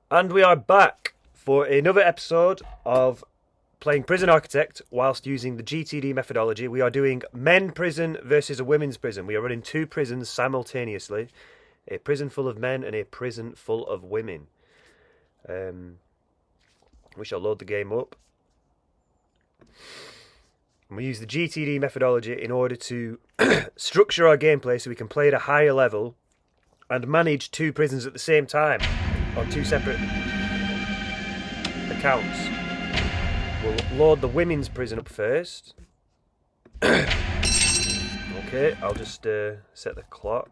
And we are back for another episode of playing Prison Architect whilst using the GTD methodology. We are doing men prison versus a women's prison. We are running two prisons simultaneously. A prison full of men and a prison full of women. We shall load the game up. And we use the GTD methodology in order to structure our gameplay so we can play at a higher level and manage two prisons at the same time on two separate accounts. We'll load the women's prison up first. Okay, I'll just set the clock.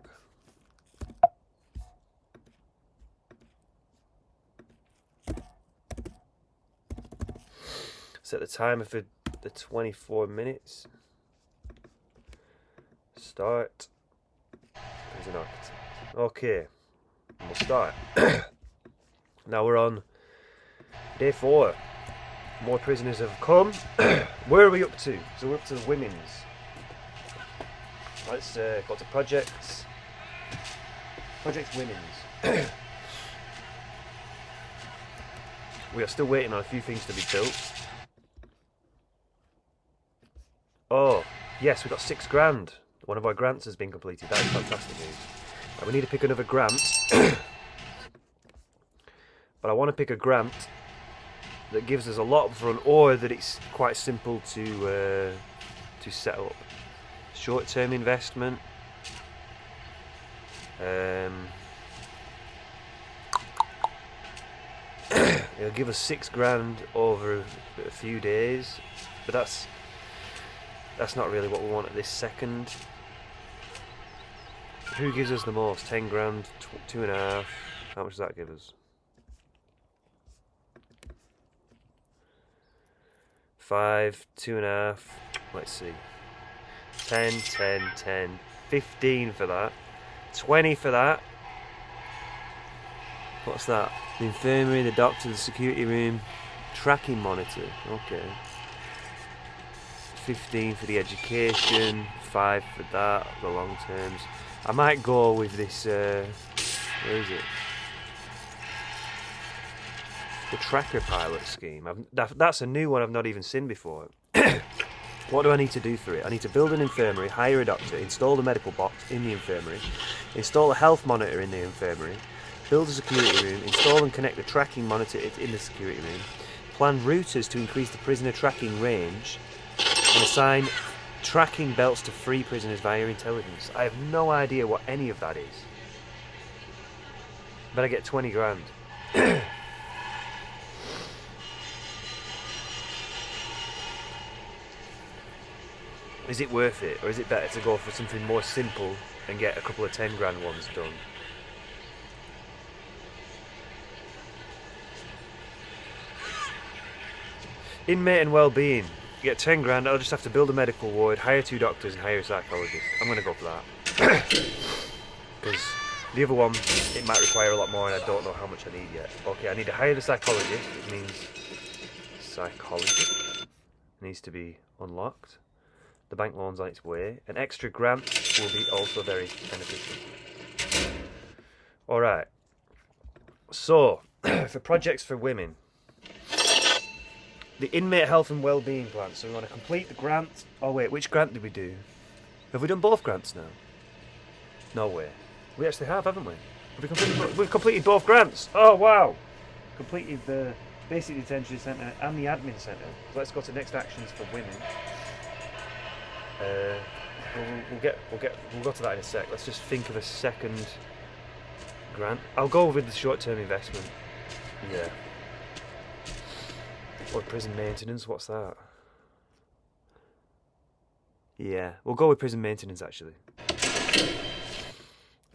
Set the timer for the 24 minutes. Start. Prison Architect. Okay, and we'll start. Now we're on day 4. More prisoners have come. Where are we up to? So we're up to the women's. Let's go to projects. Projects women's. We are still waiting on a few things to be built. Oh, yes, we got £6,000. One of our grants has been completed. That is fantastic news. Right, we need to pick another grant. But I want to pick a grant that gives us a lot up front, or that it's quite simple to set up. Short-term investment. It'll give us £6,000 over a few days, but that's not really what we want at this second. Who gives us the most? 10 grand, 2.5. How much does that give us? 5, 2.5. Let's see. 10, 10, 10. 15 for that. 20 for that. What's that? The infirmary, the doctor, the security room, tracking monitor. Okay. 15 for the education. 5 for that. The long terms. I might go with this. Where is it? The tracker pilot scheme. That's a new one I've not even seen before. What do I need to do for it? I need to build an infirmary, hire a doctor, install the medical box in the infirmary, install a health monitor in the infirmary, build a security room, install and connect the tracking monitor in the security room, plan routers to increase the prisoner tracking range, and assign tracking belts to free prisoners via intelligence. I have no idea what any of that is. But I get £20,000. Is it worth it, or is it better to go for something more simple and get a couple of £10,000 ones done? Inmate and well-being. You get £10,000. I'll just have to build a medical ward, hire 2 doctors, and hire a psychologist. I'm going to go for that. Because the other one, it might require a lot more, and I don't know how much I need yet. Okay, I need to hire the psychologist, which means psychologist needs to be unlocked. The bank loan's on its way. An extra grant will be also very beneficial. Alright. So, for projects for women. The inmate health and well-being plan. So we want to complete the grant. Oh wait, which grant did we do? Have we done both grants now? No way. We actually have, haven't we? We've completed both grants. Oh wow! Completed the basic detention centre and the admin centre. So let's go to next actions for women. We'll go to that in a sec. Let's just think of a second grant. I'll go with the short-term investment. Yeah. Or prison maintenance. What's that? Yeah, we'll go with prison maintenance actually.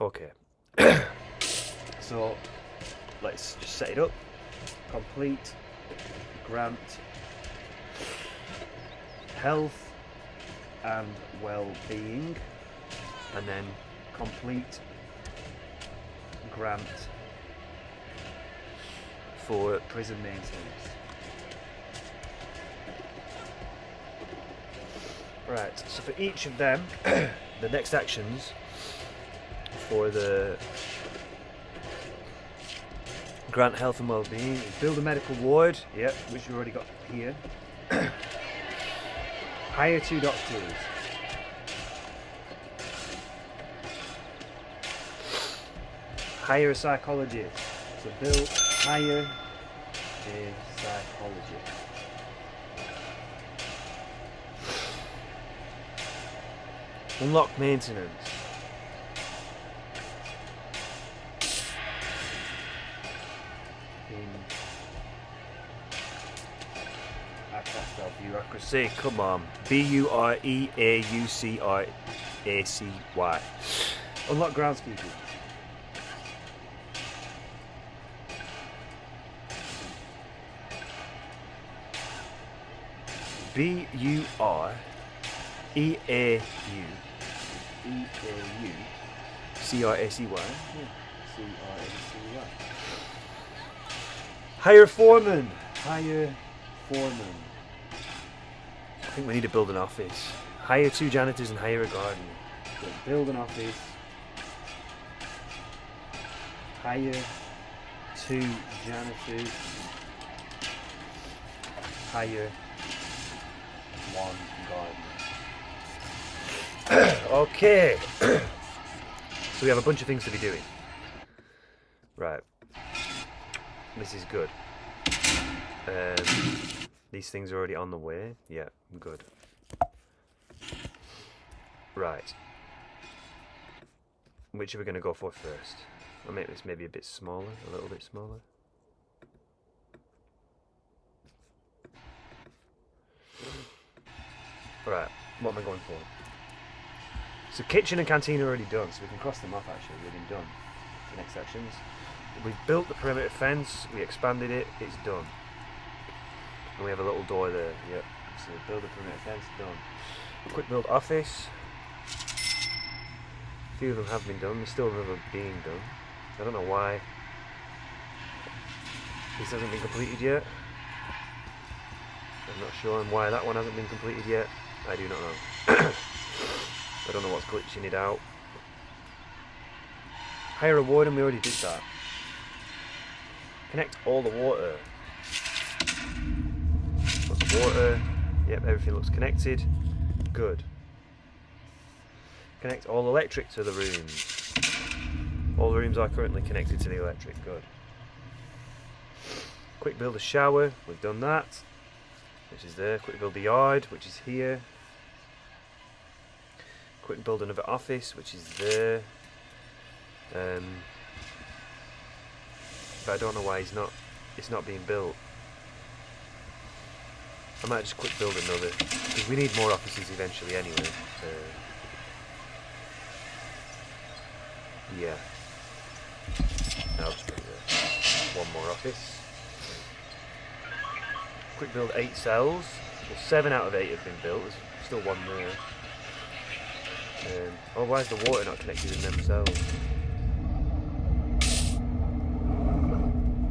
Okay. So let's just set it up. Complete grant. Health and well-being, and then complete grant for prison maintenance. Right, so for each of them, the next actions for the Grant health and well-being. Build a medical ward. Yep, which we've already got here. Hire 2 doctors. Hire a psychologist. So hire a psychologist. Unlock maintenance. I can't spell bureaucracy. Come on. Bureaucracy. Unlock groundskeeping. bureaucracy. Hire foreman. Hire foreman. I think we need to build an office. Hire 2 janitors and hire a gardener. Build an office. Hire 2 janitors. Hire 1 gardener. Okay. So we have a bunch of things to be doing. Right. This is good. These things are already on the way. Yeah, good. Right. Which are we going to go for first? I'll make this maybe a bit smaller, a little bit smaller. Right, what am I going for? So kitchen and canteen are already done, so we can cross them off actually. They've been done. The next sections. We've built the perimeter fence, we expanded it, it's done. And we have a little door there, yep. So build the perimeter fence, done. Quick build office. A few of them have been done, there's still another being done. I don't know why this hasn't been completed yet. I'm not sure on why that one hasn't been completed yet. I do not know. I don't know what's glitching it out. Hire a warden, we already did that. Connect all the water. Lots of water. Yep, everything looks connected. Good. Connect all electric to the rooms. All the rooms are currently connected to the electric. Good. Quick build a shower. We've done that. Which is there. Quick build the yard, which is here. Quick build another office, which is there. But I don't know why it's not being built. I might just quick build another, because we need more offices eventually anyway. Yeah. I'll just put one more office. Quick build 8 cells. Well, 7 out of 8 have been built. There's still one there. Oh, why is the water not connected in them cells?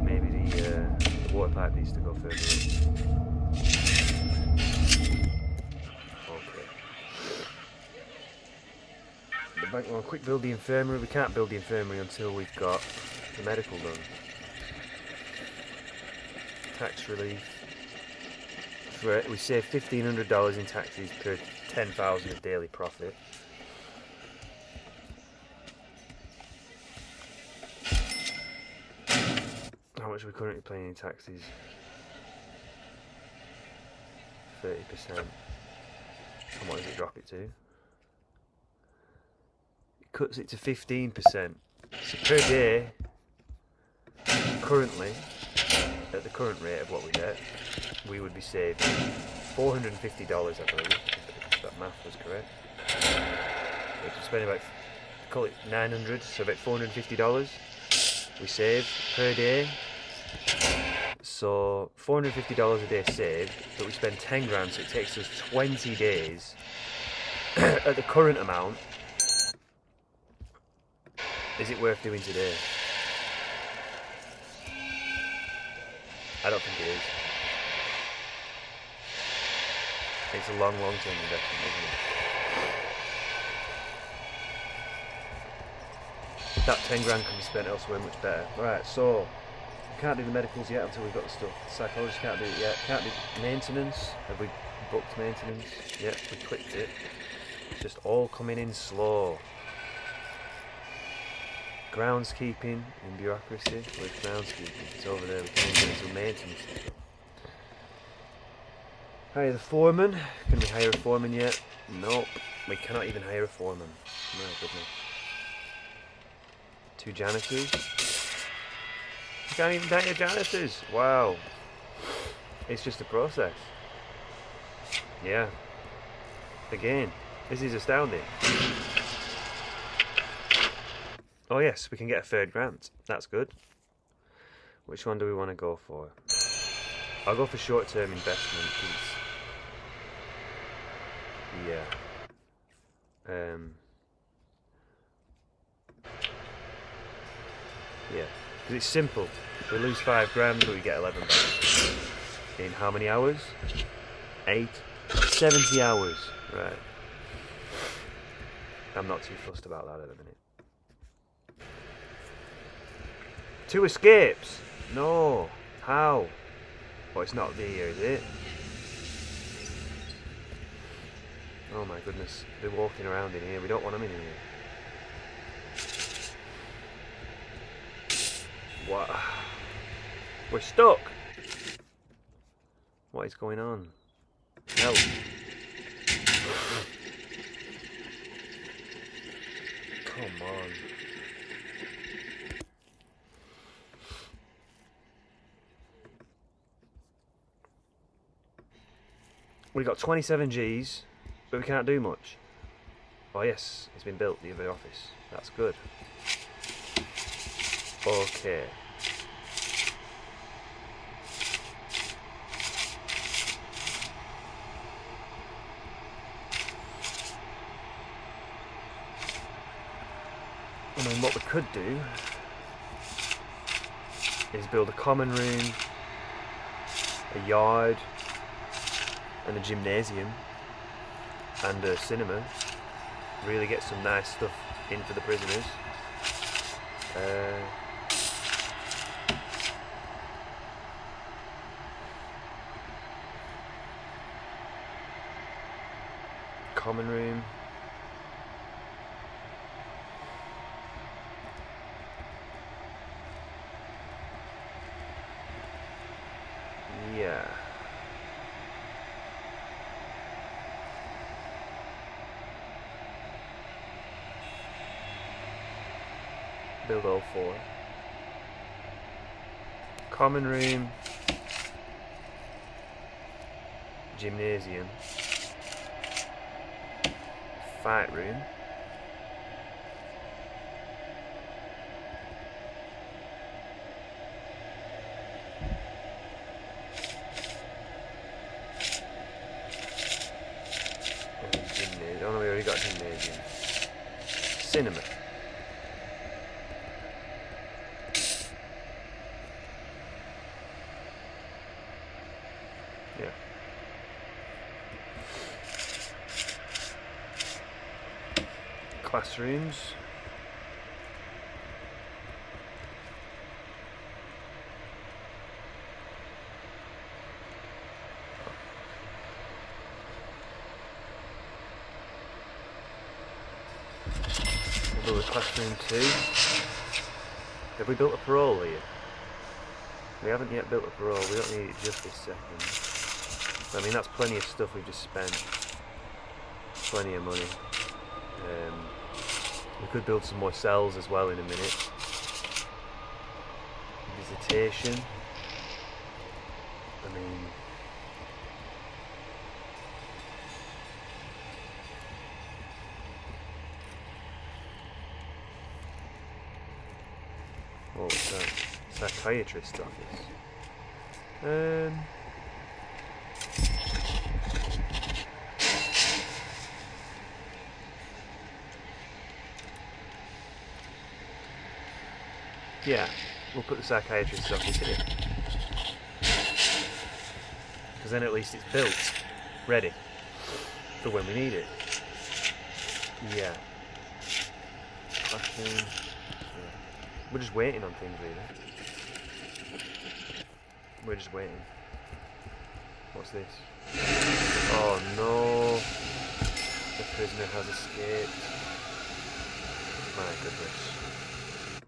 Maybe the water pipe needs to go further up. Okay. The bank will quick build the infirmary. We can't build the infirmary until we've got the medical done. Tax relief. We save $1,500 in taxes per 10,000 of daily profit. How much are we currently paying in taxes? 30%. And what does it drop it to? It cuts it to 15%. So per day, currently, at the current rate of what we get, we would be saving $450, I believe, if that math was correct. We're spending about, call it 900, so about $450 we save per day. So $450 a day saved, but we spend 10 grand, so it takes us 20 days at the current amount. Is it worth doing today? I don't think it is. It's a long term investment, isn't it? That 10 grand can be spent elsewhere much better. Right, so can't do the medicals yet until we've got the stuff. The psychologist can't do it yet. Can't do maintenance. Have we booked maintenance? Yep, we clicked it. It's just all coming in slow. Groundskeeping and bureaucracy. Where's groundskeeping? It's over there. We can't even get into maintenance. Hire the foreman. Can we hire a foreman yet? Nope. We cannot even hire a foreman. My goodness. 2 janitors. You can't even hire janitors. Wow. It's just a process. Yeah. Again, this is astounding. Oh yes, we can get a 3rd grant. That's good. Which one do we want to go for? I'll go for short-term investment. Yeah. Yeah. Because it's simple. We lose 5 grand, but we get 11 back. In how many hours? 8. 70 hours. Right. I'm not too fussed about that at the minute. 2 escapes? No. How? Well, it's not here, is it? Oh my goodness. They're walking around in here. We don't want them in here. What? We're stuck. What is going on? Help. Come on. We've got 27 Gs, but we can't do much. Oh yes, it's been built, the other office. That's good. Okay. I mean, what we could do is build a common room, a yard, and a gymnasium, and a cinema. Really get some nice stuff in for the prisoners. Common room. Yeah. Build all 4. Common room. Gymnasium. Fight room. Gymnasium. Oh no, we already got gymnasium. Cinema. Yeah. Classrooms. We'll build a classroom 2. Have we built a parole here? We haven't yet built a parole. We don't need it just this second. I mean, that's plenty of stuff we've just spent. Plenty of money. We could build some more cells as well in a minute. Visitation. I mean... what was that? Psychiatrist office. Yeah, we'll put the psychiatrist's office here. Because then at least it's built, ready, for when we need it. Yeah. Classroom. Yeah. We're just waiting on things, really. We're just waiting. What's this? Oh no! The prisoner has escaped. My goodness.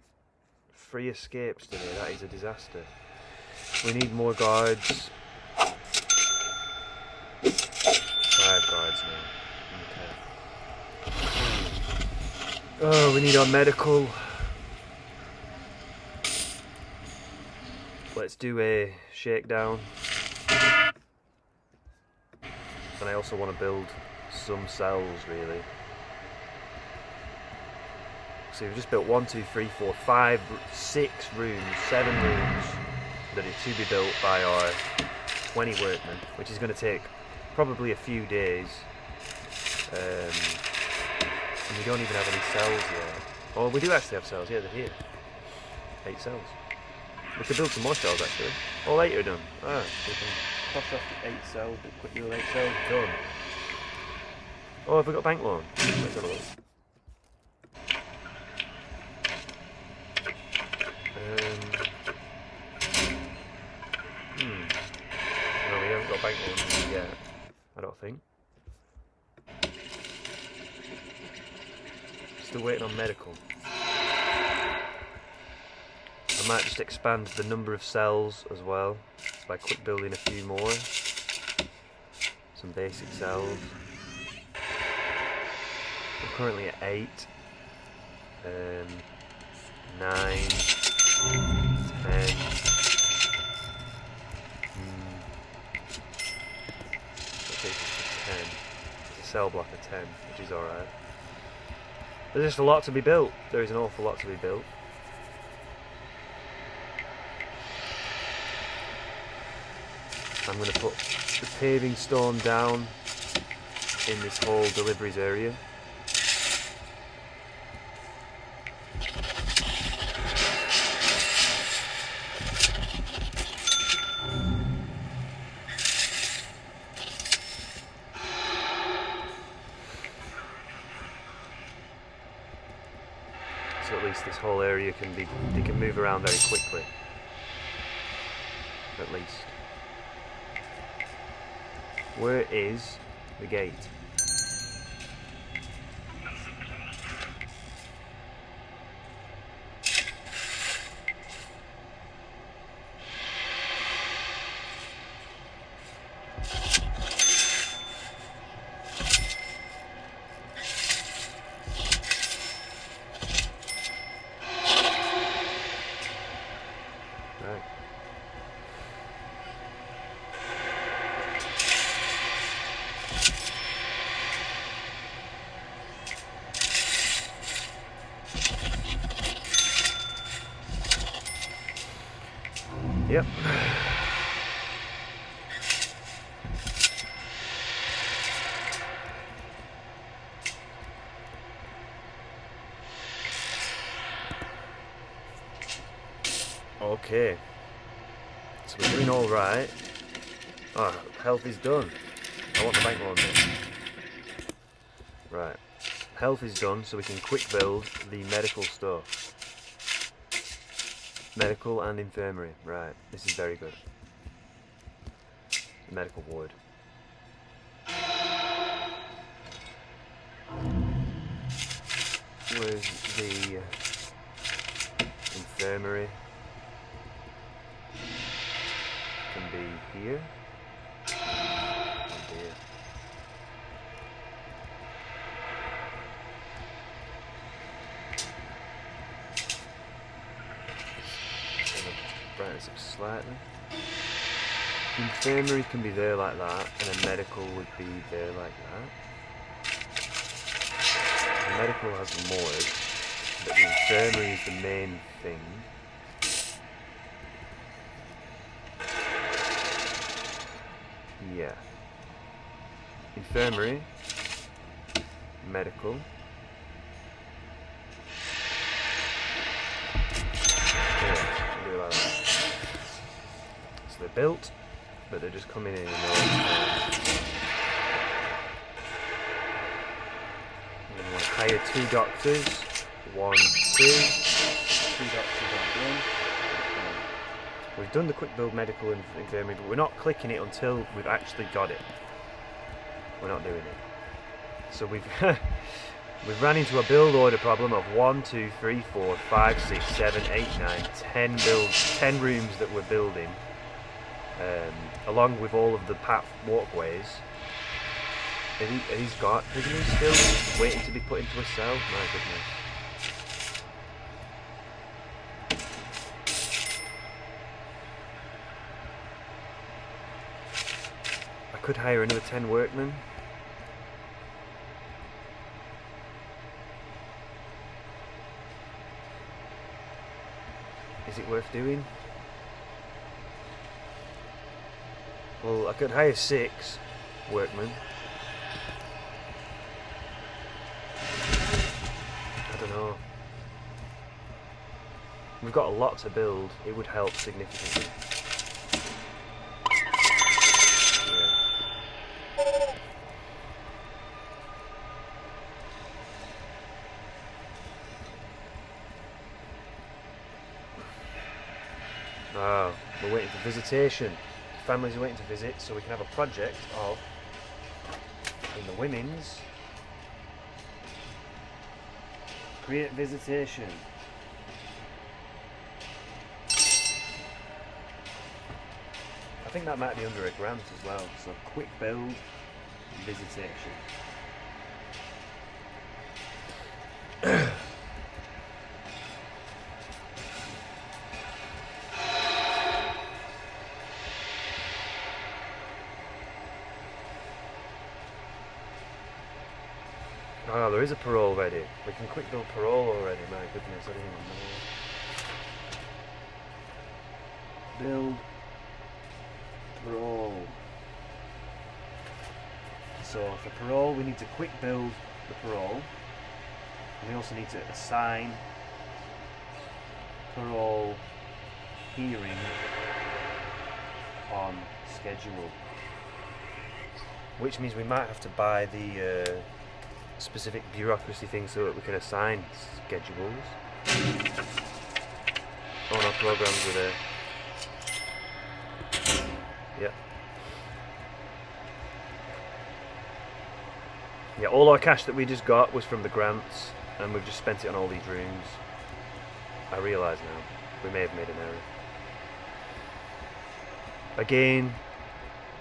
3 escapes today, that is a disaster. We need more guards. 5 guards now. Okay. Oh, we need our medical. Let's do a shakedown. And I also want to build some cells, really. So we've just built 1, 2, 3, 4, 5, 6 rooms, 7 rooms that are to be built by our 20 workmen, which is going to take probably a few days. And we don't even have any cells yet. Oh, we do actually have cells. Yeah, they're here. 8 cells. We could build some more cells actually. All 8 are done. Ah, so we can cross off the 8 cells, do quick little 8 cells, done. Oh, have we got a bank loan? Let's have a look. No, we haven't got a bank loan yet. I don't think. Still waiting on medical. I might just expand the number of cells as well by quick building a few more. Some basic cells. We're currently at 8, 9, 10. That takes us to 10. It's a cell block of 10, which is alright. There's just a lot to be built. There is an awful lot to be built. I'm going to put the paving stone down in this whole deliveries area. So at least this whole area they can move around very quickly. At least. Where is the gate? Right. Yep. Okay. So we're doing all right. Oh, health is done. I want the bank loan then. Right. Health is done, so we can quick build the medical stuff. Medical and infirmary. Right. This is very good. Medical ward. Where's the infirmary? Can be here. Oh dear. Brighten this up slightly. Infirmary can be there like that, and a medical would be there like that. The medical has the morgue, but the infirmary is the main thing. Yeah. Infirmary, medical. Yeah, do it like that. So they're built, but they're just coming in and I'm going to hire 2 doctors. 1, 2. 2 doctors aren't done. We've done the quick build medical and infirmary, but we're not clicking it until we've actually got it. We're not doing it. So we've we've ran into a build order problem of 1, 2, 3, 4, 5, 6, 7, 8, 9, 10 builds, 10 rooms that we're building, along with all of the path walkways. Are these guard prisoners still waiting to be put into a cell? My goodness. I could hire another 10 workmen. Is it worth doing? Well, I could hire 6 workmen. I don't know. We've got a lot to build. It would help significantly. Oh, we're waiting for visitation. Families are waiting to visit, so we can have a project of, in the women's, create visitation. I think that might be under a grant as well, so quick build, visitation. Oh, there is a parole ready. We can quick build parole already, my goodness, I didn't even know. Build parole. So for parole we need to quick build the parole. And we also need to assign parole hearing on schedule. Which means we might have to buy the specific bureaucracy things so that we can assign schedules. Oh no, programs are there. Yep. Yeah, all our cash that we just got was from the grants, and we've just spent it on all these rooms. I realise now, we may have made an error. Again,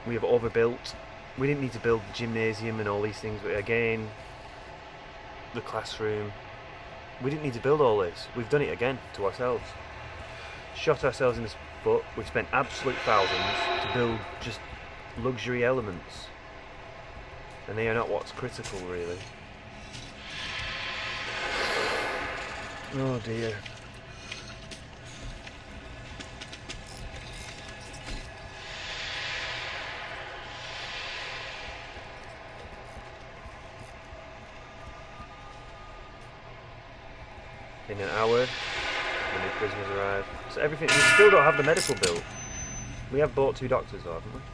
we have overbuilt. We didn't need to build the gymnasium and all these things, but again, the classroom, we didn't need to build all this. We've done it again to ourselves. Shot ourselves in the foot. We've spent absolute thousands to build just luxury elements, and they are not what's critical, really. Oh dear. In an hour, when the prisoners arrive. So everything, we still don't have the medical bill. We have bought 2 doctors though, haven't we? Do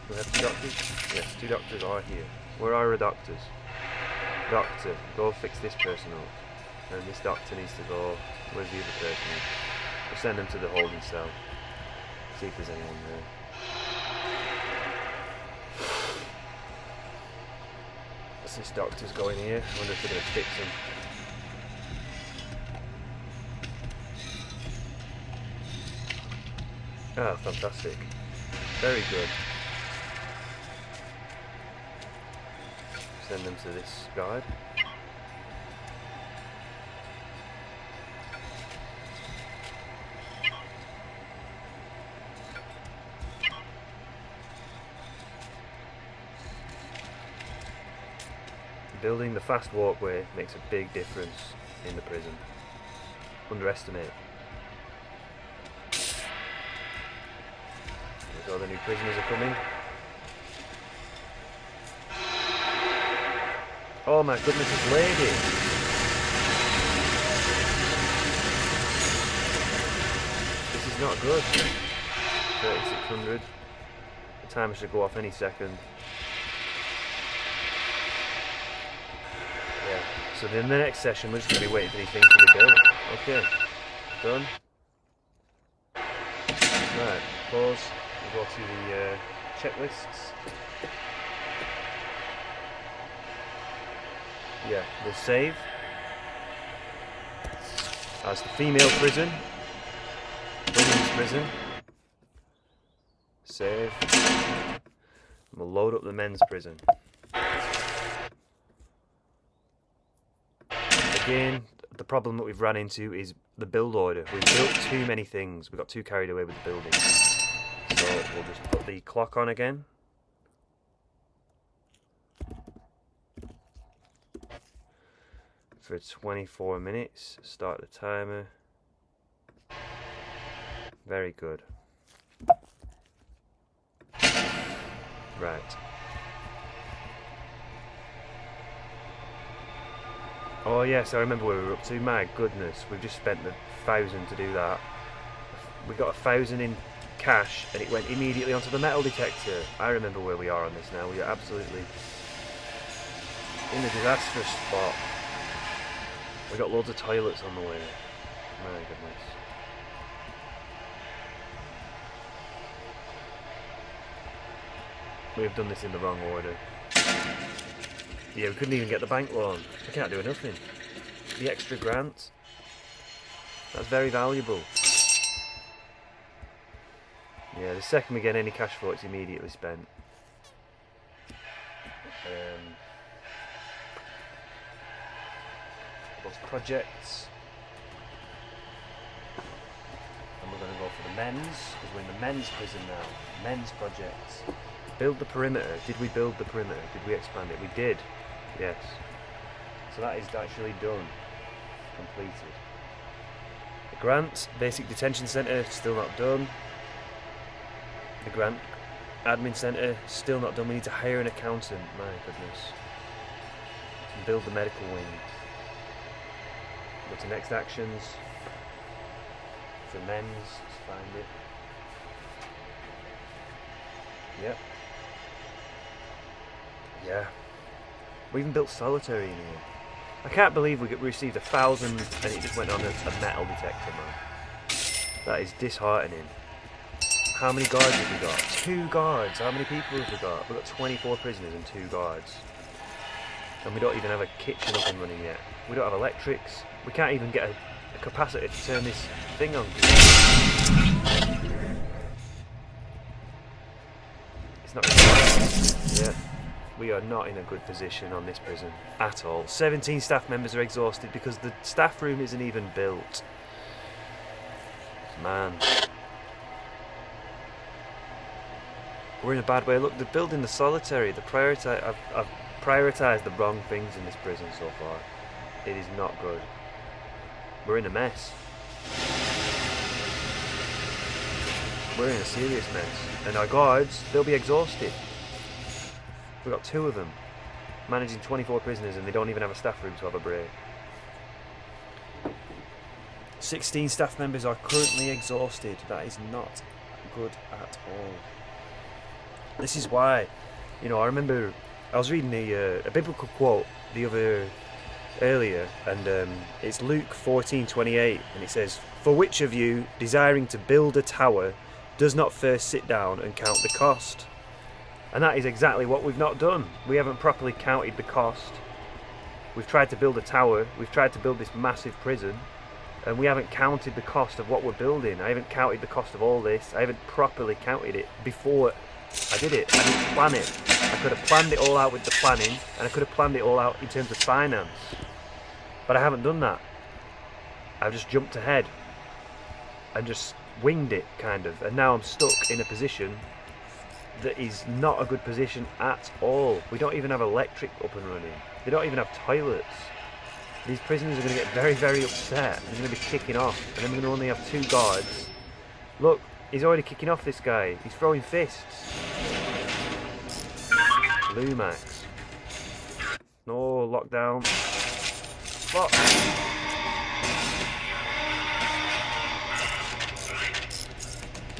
we have 2 doctors? Yes, 2 doctors are here. Where are our doctors? Doctor, go fix this person up. And this doctor needs to go, where's the other person? We'll send them to the holding cell. See if there's anyone there. What's this doctor's going here? I wonder if they're going to fix him. Ah, fantastic. Very good. Send them to this guide. Building the fast walkway makes a big difference in the prison. Underestimate. So the new prisoners are coming. Oh my goodness, this lady! This is not good. 3600. The timer should go off any second. Yeah. So then the next session we're just going to be waiting for these things to be built. Okay. Done. Right, pause. We'll go to the checklists. Yeah, we'll save as the female prison, women's prison. Save. And we'll load up the men's prison. Again, the problem that we've run into is the build order. We've built too many things. We got too carried away with the building. So we'll just put the clock on again. For 24 minutes. Start the timer. Very good. Right. Oh yes, I remember where we were up to. My goodness, we've just spent the 1,000 to do that. We got 1,000 in cash and it went immediately onto the metal detector. I remember where we are on this now. We are absolutely in a disastrous spot. We got loads of toilets on the way. My goodness. We've done this in the wrong order. Yeah, we couldn't even get the bank loan. We can't do nothing. The extra grant. That's very valuable. Yeah, the second we get any cash flow, it's immediately spent. Those projects. And we're going to go for the men's, because we're in the men's prison now. Men's projects. Build the perimeter. Did we build the perimeter? Did we expand it? We did. Yes. So that is actually done. Completed. The grants, basic detention centre, still not done. The grant admin centre, still not done. We need to hire an accountant. My goodness. And build the medical wing. Go to next actions. For men's, let's find it. Yep. Yeah. We even built solitary in here. I can't believe we received 1,000 and it just went on a metal detector, man. That is disheartening. How many guards have we got? 2 guards. How many people have we got? We've got 24 prisoners and 2 guards. And we don't even have a kitchen up and running yet. We don't have electrics. We can't even get a capacitor to turn this thing on. It's not really. Yeah. We are not in a good position on this prison at all. 17 staff members are exhausted because the staff room isn't even built. Man. We're in a bad way. Look, they're building the solitary. I've prioritised the wrong things in this prison so far. It is not good. We're in a mess. We're in a serious mess. And our guards, they'll be exhausted. We've got 2 of them managing 24 prisoners and they don't even have a staff room to have a break. 16 staff members are currently exhausted. That is not good at all. This is why, you know, I remember I was reading a biblical quote earlier, and it's Luke 14:28, and it says, "For which of you, desiring to build a tower, does not first sit down and count the cost?" And that is exactly what we've not done. We haven't properly counted the cost. We've tried to build a tower, we've tried to build this massive prison, and we haven't counted the cost of what we're building. I haven't counted the cost of all this. I haven't properly counted it before I did it. I didn't plan it. I could have planned it all out with the planning, and I could have planned it all out in terms of finance. But I haven't done that. I've just jumped ahead and just winged it, kind of. And now I'm stuck in a position that is not a good position at all. We don't even have electric up and running. They don't even have toilets. These prisoners are going to get very, very upset. They're going to be kicking off. And then we're going to only have 2 guards. Look, he's already kicking off, this guy. He's throwing fists. Lumax. No, lockdown. Lock.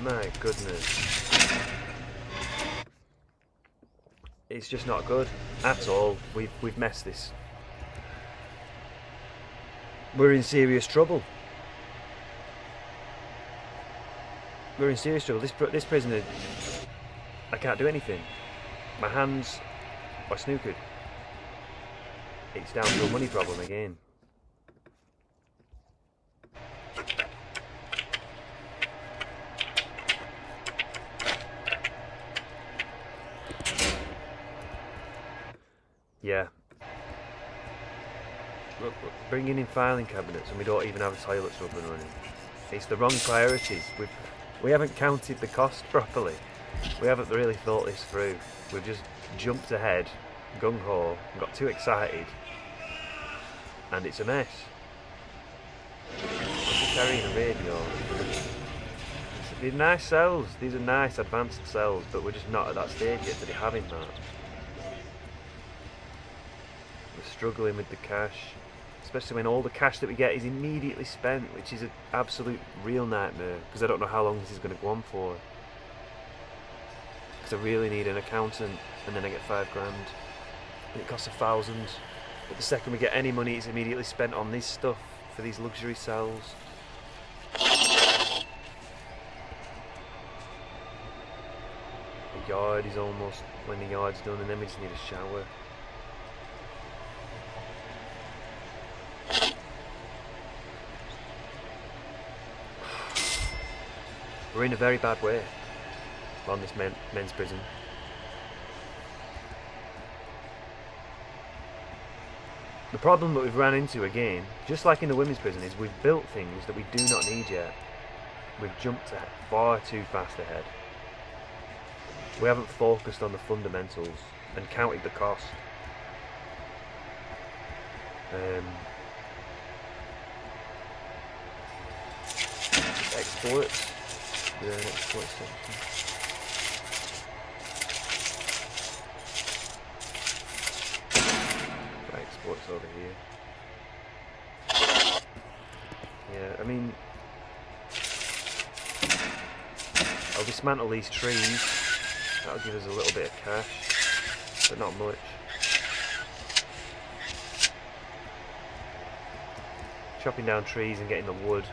My goodness. It's just not good at all. We've messed this. We're in serious trouble. We're in serious trouble. This prisoner, I can't do anything. My hands are snookered. It's down to a money problem again. Yeah. Look, bringing in filing cabinets and we don't even have toilets up and running. It's the wrong priorities. We haven't counted the cost properly. We haven't really thought this through. We've just jumped ahead, gung-ho, got too excited, and it's a mess. What's carrying a radio? These are nice cells. These are nice advanced cells, but we're just not at that stage yet to be having that. We're struggling with the cash, especially when all the cash that we get is immediately spent, which is an absolute real nightmare, because I don't know how long this is going to go on for. Because I really need an accountant, and then I get £5 grand, and it costs 1,000. But the second we get any money, it's immediately spent on this stuff for these luxury cells. The yard is almost when the yard's done, and then we just need a shower. We're in a very bad way on this men's prison. The problem that we've ran into again, just like in the women's prison, is we've built things that we do not need yet. We've jumped far too fast ahead. We haven't focused on the fundamentals and counted the cost. Exports. Yeah, export section. Right, exports over here. Yeah, I mean, I'll dismantle these trees. That'll give us a little bit of cash, but not much. Chopping down trees and getting the wood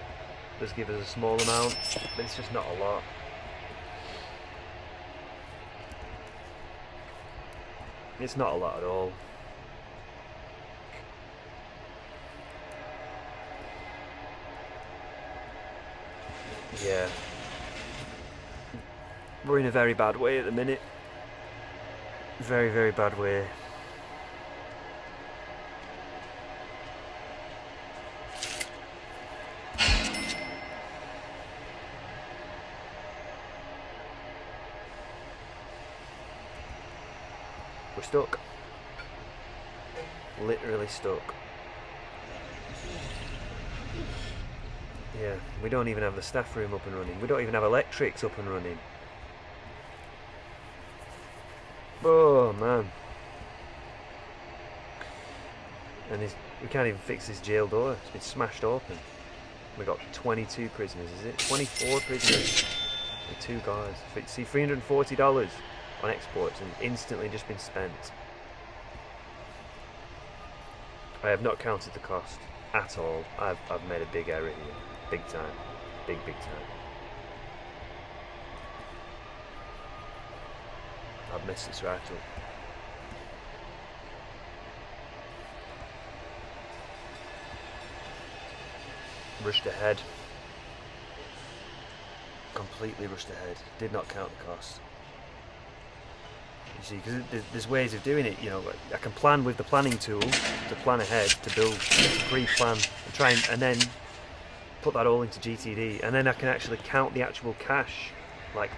does give us a small amount, but it's just not a lot. It's not a lot at all. Yeah. We're in a very bad way at the minute. Very, very bad way. We're stuck. Literally stuck. Yeah, we don't even have the staff room up and running. We don't even have electrics up and running. Oh man. And we can't even fix this jail door. It's been smashed open. We got 22 prisoners, is it? 24 prisoners with 2 guards. See, $340 on exports and instantly just been spent. I have not counted the cost at all. I've made a big error here. Big time. Big time. I've messed this right up. Rushed ahead. Completely rushed ahead. Did not count the cost. You see, because there's ways of doing it, you know. I can plan with the planning tool to plan ahead, to build, to pre-plan, and try and then put that all into GTD, and then I can actually count the actual cash, like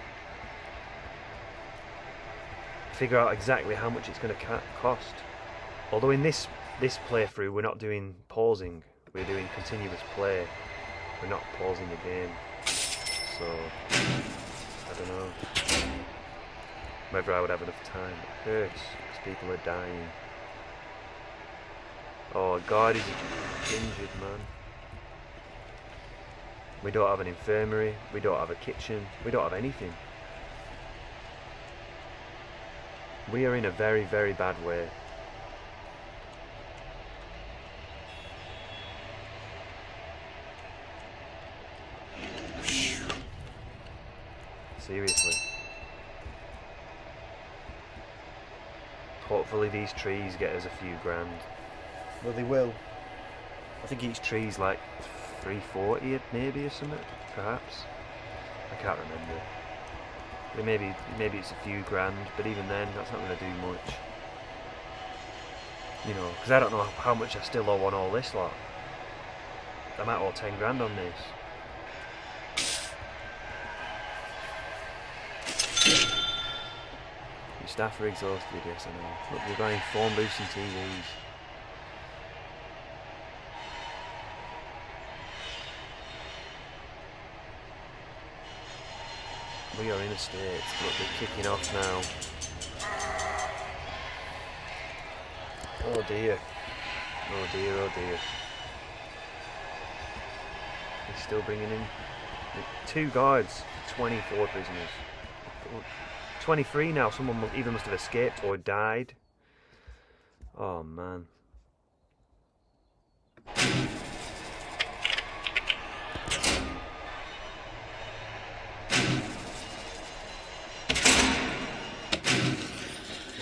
figure out exactly how much it's going to cost. Although in this playthrough we're not doing pausing, we're doing continuous play. We're not pausing the game, so I don't know whether I would have enough time. It hurts because people are dying. Oh, God, is injured, man. We don't have an infirmary, we don't have a kitchen, we don't have anything. We are in a very, very bad way. Seriously. Hopefully these trees get us a few grand. Well, they will. I think each tree's like 340 maybe or something, perhaps. I can't remember. But maybe it's a few grand, but even then, that's not going to do much. You know, because I don't know how much I still owe on all this lot. I might owe 10 grand on this. Your staff are exhausted, yes I know. Look, we're buying phone booths and TVs. We are in a state. Look, they're kicking off now. Oh dear. Oh dear, oh dear. He's still bringing in 2 guards, 24 prisoners. 23 now, someone either must have escaped or died. Oh man.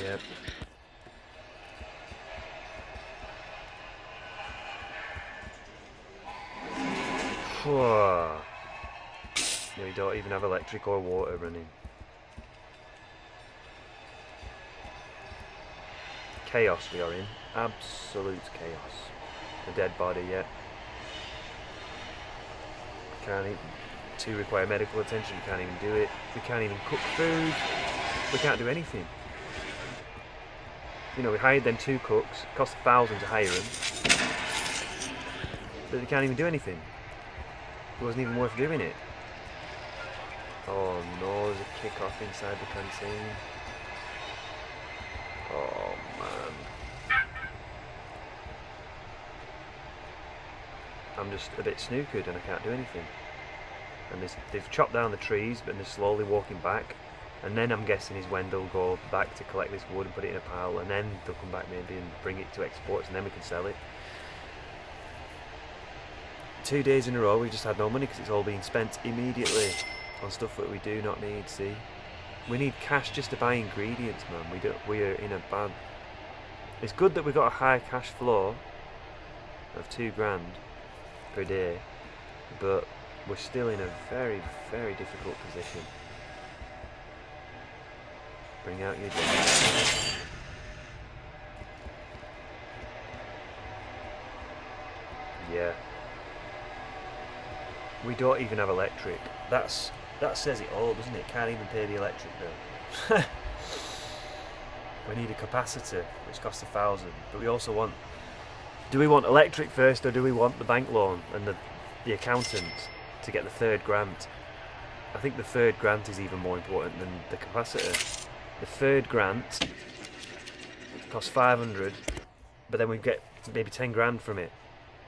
Yep. Yeah, we don't even have electric or water running. Chaos we are in. Absolute chaos. A dead body yet. Can't even. 2 require medical attention. We can't even do it. We can't even cook food. We can't do anything. You know, we hired them 2 cooks. It cost $1,000 to hire them. But they can't even do anything. It wasn't even worth doing it. Oh no, there's a kick-off inside the canteen. Oh man. I'm just a bit snookered and I can't do anything. And they've chopped down the trees, but they're slowly walking back. And then I'm guessing is when they'll go back to collect this wood and put it in a pile, and then they'll come back maybe and bring it to exports, and then we can sell it. 2 days in a row we've just had no money because it's all being spent immediately on stuff that we do not need. See, we need cash just to buy ingredients, man. We are in a bad. It's good that we got a high cash flow of 2 grand per day, but we're still in a very, very difficult position. Bring out your day. Yeah. We don't even have electric. That says it all, doesn't it? Can't even pay the electric bill. We need a capacitor, which costs $1,000. But we also want. Do we want electric first, or do we want the bank loan and the accountant to get the 3rd grant? I think the 3rd grant is even more important than the capacitor. The 3rd grant costs 500, but then we get maybe 10 grand from it.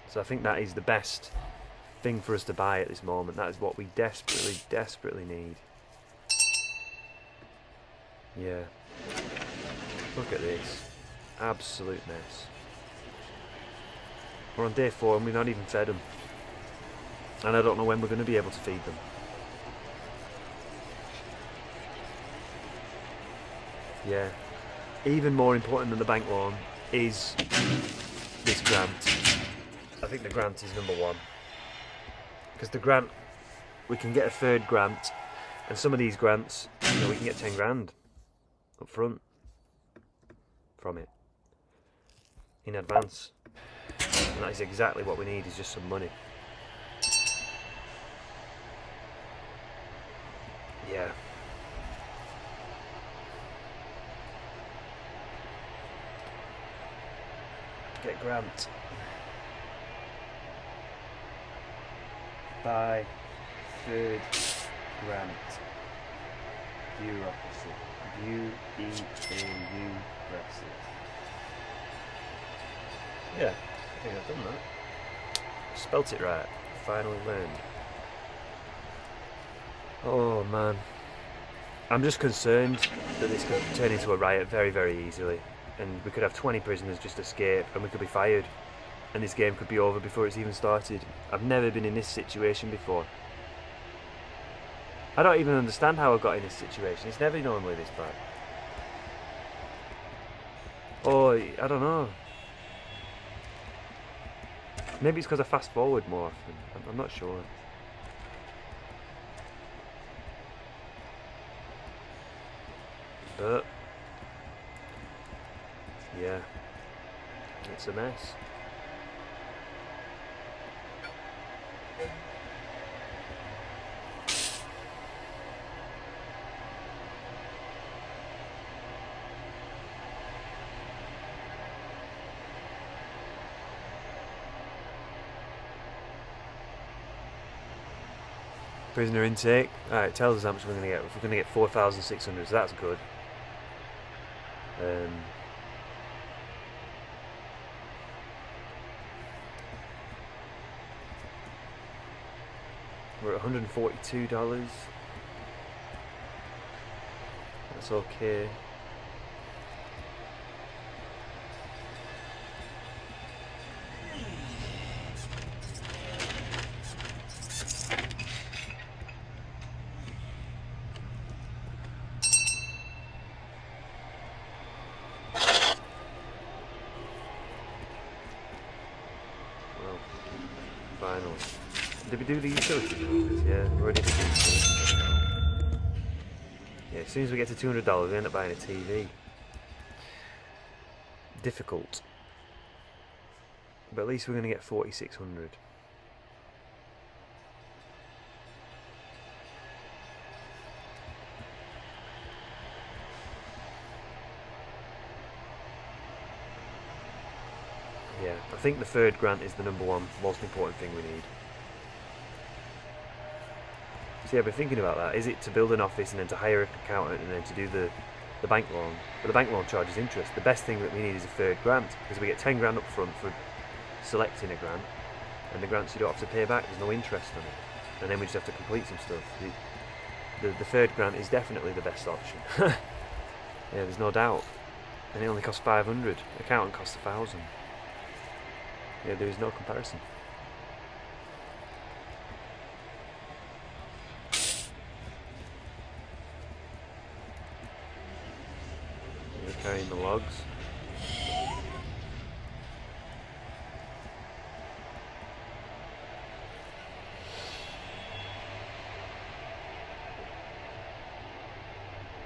So I think that is the best thing for us to buy at this moment. That is what we desperately, desperately need. Yeah. Look at this. Absolute mess. We're on day 4 and we've not even fed them. And I don't know when we're going to be able to feed them. Yeah. Even more important than the bank loan is this grant. I think the grant is number 1. Because the grant, we can get a 3rd grant, and some of these grants, you know, we can get 10 grand up front from it in advance. And that is exactly what we need, is just some money. Yeah. Get grant. Buy 3rd grant. Bureaucracy. Bureaucracy. Yeah, I think I've done that. Spelt it right. Finally learned. Oh man. I'm just concerned that this could turn into a riot very, very easily. And we could have 20 prisoners just escape and we could be fired. And this game could be over before it's even started. I've never been in this situation before. I don't even understand how I got in this situation. It's never normally this bad. Oh, I don't know. Maybe it's because I fast forward more often. I'm not sure. But yeah, it's a mess. Prisoner intake. Alright, it tells us how much we're going to get. If we're going to get 4,600, so that's good. We're at $142. That's okay. Finally. Did we do the utilities? Yeah, we already did the utilities. Yeah, as soon as we get to $200, we end up buying a TV. Difficult. But at least we're going to get 4,600. Yeah, I think the third grant is the #1 most important thing we need. So yeah, I've been thinking about that. Is it to build an office and then to hire an accountant and then to do the bank loan? But the bank loan charges interest. The best thing that we need is a third grant, because we get 10 grand up front for selecting a grant, and the grants you don't have to pay back, there's no interest on it. And then we just have to complete some stuff. The third grant is definitely the best option. Yeah, there's no doubt. And it only costs 500. Accountant costs 1,000. Yeah, there is no comparison. You're carrying the logs.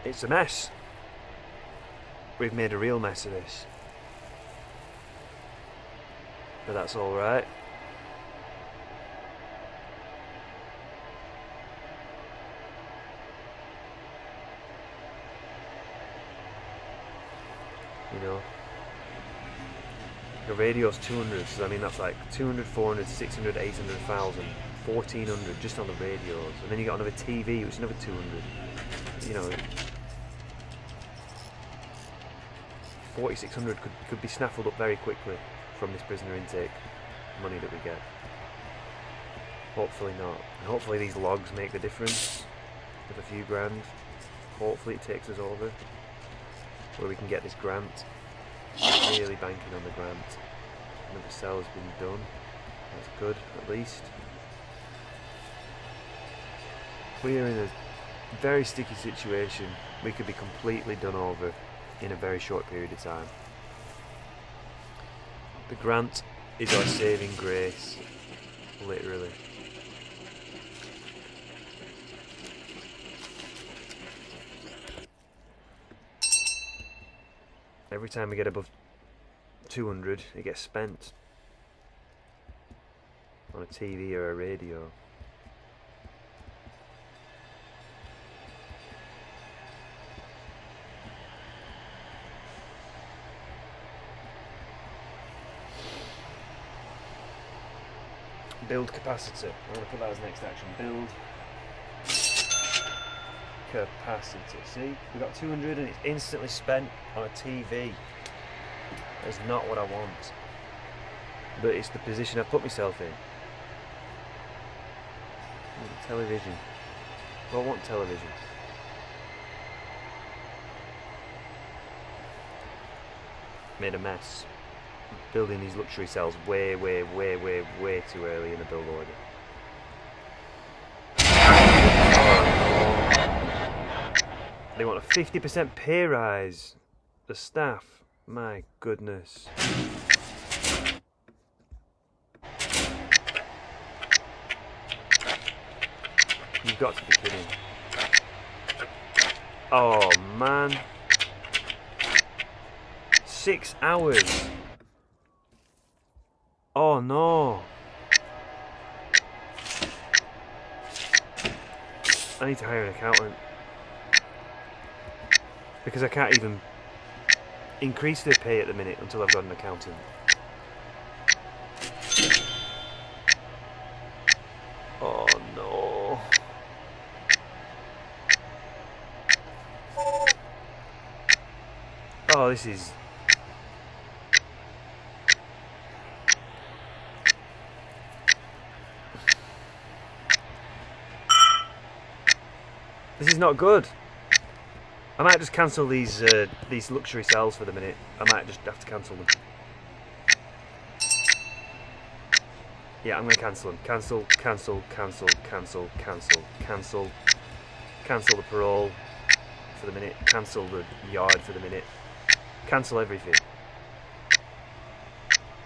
It's a mess. We've made a real mess of this. But that's alright. You know, the radio's 200, so I mean that's like 200, 400, 600, 800, 1,000, 1,400 just on the radios, and then you got another TV, which is another 200. You know, 4,600 could be snaffled up very quickly from this prisoner intake money that we get. Hopefully not. And hopefully these logs make the difference of a few grand. Hopefully it takes us over where we can get this grant. Really banking on the grant. Another cell has been done. That's good, at least. We are in a very sticky situation. We could be completely done over in a very short period of time. The grant is our saving grace, literally. Every time we get above 200, it gets spent on a TV or a radio. Build capacitor. I'm going to put that as next action. Build capacitor. See, we got 200 and it's instantly spent on a TV. That's not what I want. But it's the position I've put myself in. Television. I don't want television. Made a mess. Building these luxury cells way too early in the build order. They want a 50% pay rise. The staff. My goodness. You've got to be kidding. Oh man. 6 hours. Oh no. I need to hire an accountant. Because I can't even increase their pay at the minute until I've got an accountant. Oh no. Oh, this is... This is not good. I might just cancel these luxury cells for the minute. I might just have to cancel them. Yeah, I'm going to cancel them. Cancel, cancel, cancel, cancel, cancel, cancel. Cancel the parole for the minute. Cancel the yard for the minute. Cancel everything.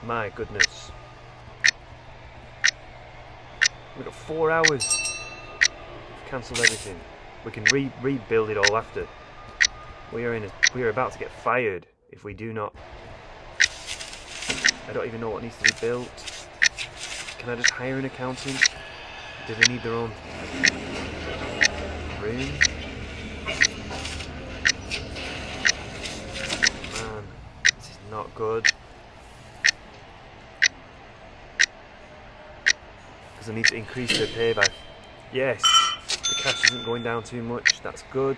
My goodness. We've got 4 hours. Cancelled everything. We can rebuild it all after. We are about to get fired if we do not. I don't even know what needs to be built. Can I just hire an accountant? Do they need their own room? Man, this is not good. Because I need to increase their pay by... Yes! The cash isn't going down too much, that's good.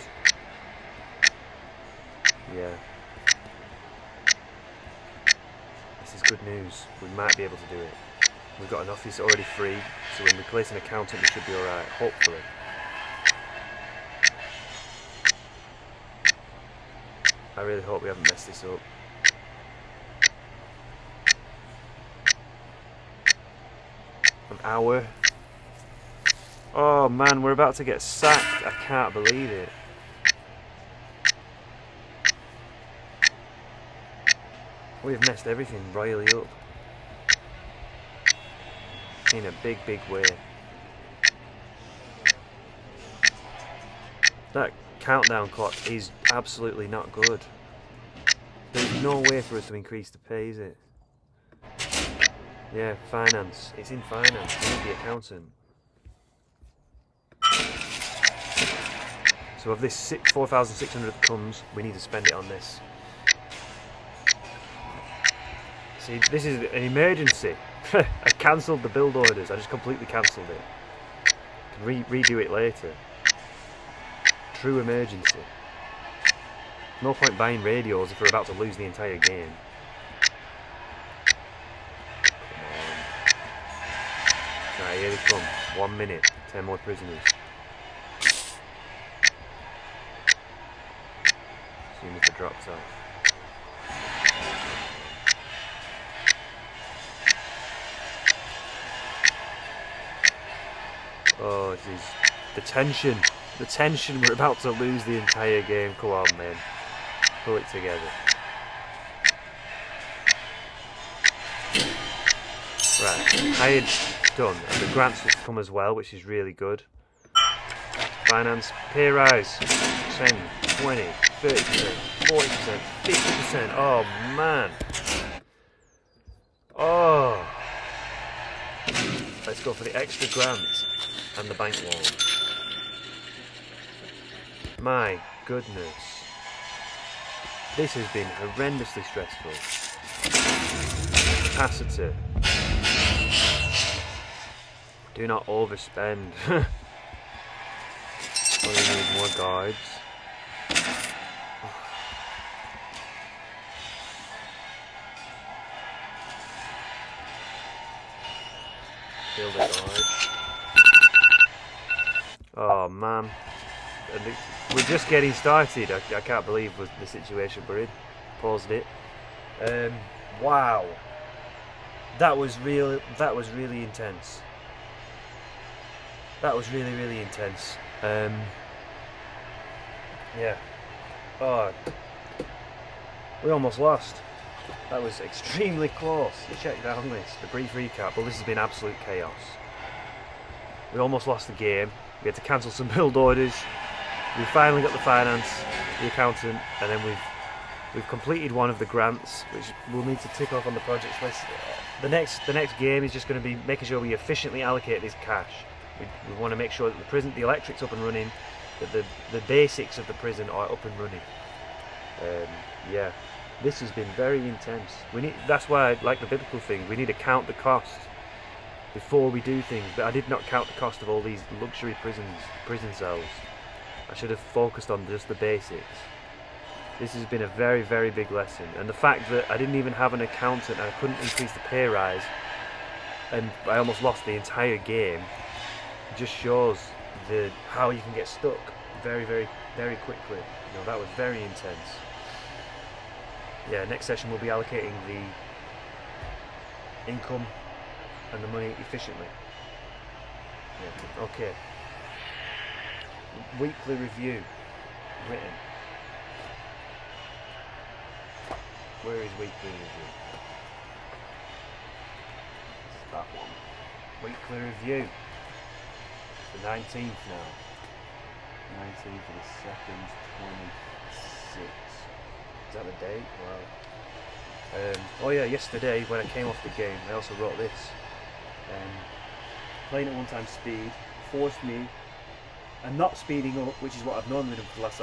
Yeah. This is good news. We might be able to do it. We've got an office already free, so when we place an accountant we should be alright, hopefully. I really hope we haven't messed this up. An hour. Oh man, we're about to get sacked. I can't believe it. We've messed everything royally up. In a big, big way. That countdown clock is absolutely not good. There's no way for us to increase the pay, is it? Yeah, finance. It's in finance. We need the accountant. So of this 4,600 that comes, we need to spend it on this. See, this is an emergency. I cancelled the build orders. I just completely cancelled it. Can redo it later. True emergency. No point buying radios if we're about to lose the entire game. Come on. Right, here they come. 1 minute. 10 more prisoners. Soon as it drops off. Oh, this is the tension. The tension. We're about to lose the entire game. Come on, man. Pull it together. Right, hired, done. And the grants have come as well, which is really good. Finance, pay rise. 10, 20, 30%, 40%, 50%. Oh, man. Oh. Let's go for the extra grant and the bank loan. My goodness. This has been horrendously stressful. Capacitor. Do not overspend. Only need more guards. Build a guard. Oh man. We're just getting started. I can't believe the situation we're in. Paused it. Wow. That was really intense. That was really intense. Yeah. Oh, we almost lost. That was extremely close. Check down this, the brief recap. Well, this has been absolute chaos. We almost lost the game. We had to cancel some build orders. We finally got the finance, the accountant, and then we've completed one of the grants, which we'll need to tick off on the projects list. The next game is just going to be making sure we efficiently allocate this cash. We want to make sure that the electric's up and running, that the basics of the prison are up and running. Yeah, this has been very intense. That's why I like the biblical thing. We need to count the cost before we do things. But I did not count the cost of all these luxury prison cells. I should have focused on just the basics. This has been a very, very big lesson. And the fact that I didn't even have an accountant and I couldn't increase the pay rise, and I almost lost the entire game, just shows how you can get stuck very, very, very quickly. You know, that was very intense. Yeah, next session we'll be allocating the income and the money efficiently. Yeah, okay. Weekly review. Written. Where is weekly review? It's that one. Weekly review. It's the 19th now. 19th of the 2nd, 26. Is that the date? Wow. Oh yeah, yesterday when I came off the game, I also wrote this. Playing at 1x speed forced me, and not speeding up, which is what I've normally done for the last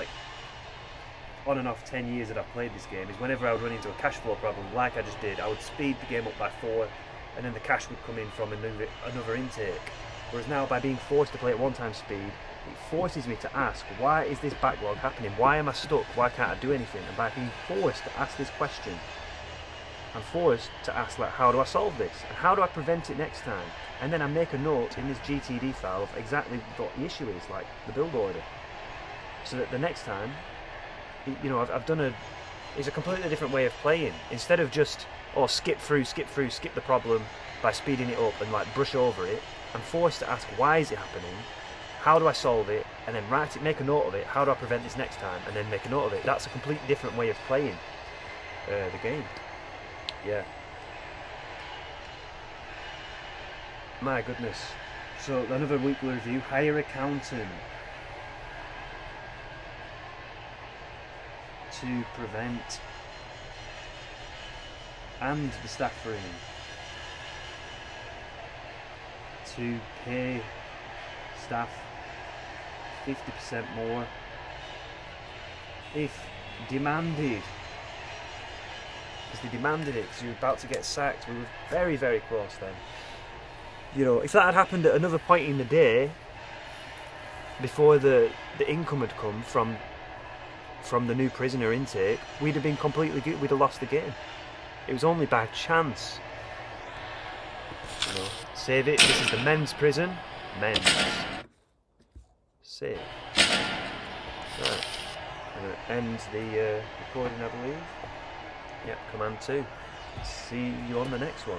on and off 10 years that I've played this game, is whenever I would run into a cash flow problem like I just did, I would speed the game up by 4, and then the cash would come in from another intake. Whereas now, by being forced to play at 1x speed, it forces me to ask, why is this backlog happening? Why am I stuck? Why can't I do anything? And by being forced to ask this question, I'm forced to ask, like, how do I solve this? And how do I prevent it next time? And then I make a note in this GTD file of exactly what the issue is, like the build order. So that the next time, you know, it's a completely different way of playing. Instead of just, skip the problem by speeding it up and like brush over it, I'm forced to ask, why is it happening? How do I solve it? And then make a note of it. How do I prevent this next time? And then make a note of it. That's a completely different way of playing the game. Yeah. My goodness. So another weekly review. Hire accountant to prevent and the staff room to pay staff 50% more if demanded, because they demanded it, because you were about to get sacked. We were very, very close then. You know, if that had happened at another point in the day, before the income had come from the new prisoner intake, we'd have been completely good. We'd have lost the game. It was only by chance. You know, save it. This is the men's prison. Men's. Save. Right. I'm going to end the recording, I believe. Yep, Command 2. See you on the next one.